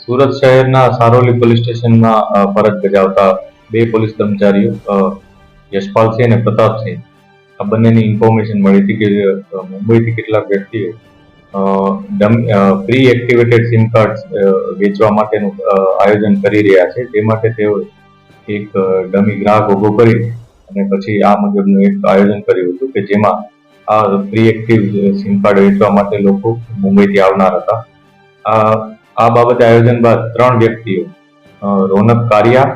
સુરત શહેરના સારોલી પોલીસ સ્ટેશનમાં ફરજ બજાવતા બે પોલીસ કર્મચારીઓ યશપાલસિંહ અને પ્રતાપસિંહ આ બંનેની ઇન્ફોર્મેશન મળી હતી કે મુંબઈથી કેટલાક વ્યક્તિઓ પ્રી એક્ટિવેટેડ સિમ કાર્ડ વેચવા માટેનું આયોજન કરી રહ્યા છે. તે માટે તેઓ એક ડમી ગ્રાહક ઉભો કરી અને પછી આ મુજબનું એક આયોજન કર્યું હતું કે જેમાં આ પ્રી એક્ટિવ સિમ કાર્ડ વેચવા માટે લોકો મુંબઈથી આવનાર હતા. આ બાબતે આયોજન બાદ 3 વ્યક્તિઓ રોનક કારિયા,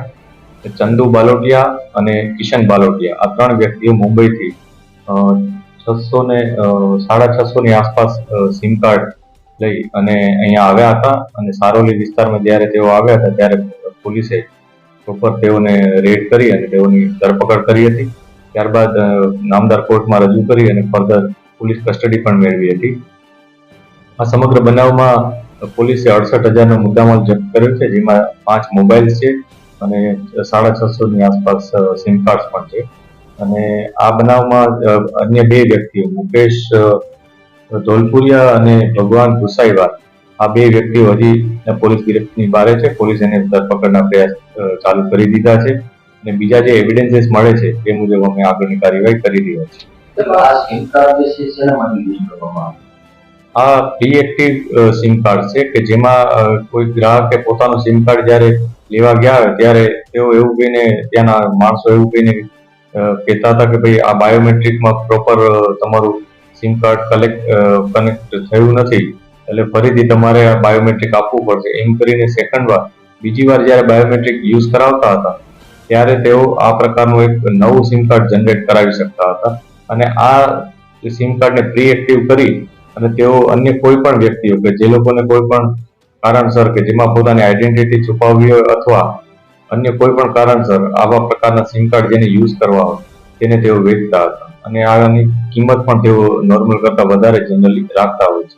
ચંદુ બાલોટિયા અને કિશન બાલોટિયા આ 3 વ્યક્તિઓ મુંબઈથી 600 ની આસપાસ સિમ કાર્ડ લઈ અને અહીંયા આવ્યા હતા અને સારોલી વિસ્તારમાં જ્યારે તેઓ આવ્યા હતા ત્યારે પોલીસે પ્રોપર તેઓને રેડ કરી અને તેઓની ધરપકડ કરી હતી. ત્યારબાદ નામદાર કોર્ટમાં રજૂ કરી અને ફર્ધર પોલીસ કસ્ટડી પણ મેળવી હતી. આ સમગ્ર બનાવમાં પોલીસે 68,000નો મુદ્દામાલ જપ્ત કર્યો છે, જેમાં 5 મોબાઈલ્સ છે અને 650 ની આસપાસ સિમ કાર્ડ પણ છે. અને આ બનાવમાં અન્ય 2 વ્યક્તિઓ મુકેશ ધોલપુરિયા અને ભગવાન ગુસાઈવાર આ 2 વ્યક્તિઓ હજી પોલીસ ગિરફ્તની બહાર છે. પોલીસ એને ધરપકડના પ્રયાસ ચાલુ કરી દીધા છે અને બીજા જે એવિડન્સીસ મળે છે તે મુજબ અમે આગળની કાર્યવાહી કરી રહ્યા છીએ. આ પ્રી એક્ટિવ સિમ કાર્ડ છે કે જેમાં કોઈ ગ્રાહકે પોતાનું સિમ કાર્ડ જ્યારે લેવા ગયા હોય ત્યારે તેઓ એવું કહીને ત્યાંના માણસો એવું કહીને કહેતા હતા કે ભાઈ આ બાયોમેટ્રિકમાં પ્રોપર તમારું સિમ કાર્ડ કનેક્ટ થયું નથી, એટલે ફરીથી તમારે આ બાયોમેટ્રિક આપવું પડશે એમ કરીને સેકન્ડ વાર બીજી વાર જ્યારે બાયોમેટ્રિક યુઝ કરાવતા હતા ત્યારે તેઓ આ પ્રકારનું એક નવું સિમ કાર્ડ જનરેટ કરાવી શકતા હતા. અને આ સિમ કાર્ડને પ્રી એક્ટિવ કરી અને તેઓ અન્ય કોઈ પણ વ્યક્તિઓ કે જે લોકોને કોઈ પણ કારણસર કે જેમાં પોતાની આઈડેન્ટિટી છુપાવવી હોય અથવા અન્ય કોઈ પણ કારણસર આવા પ્રકારના સિમ કાર્ડ જેને યુઝ કરવા હોય તેને તેઓ વેચતા હતા અને આની કિંમત પણ તેઓ નોર્મલ કરતા વધારે જનરલી રાખતા હોય છે.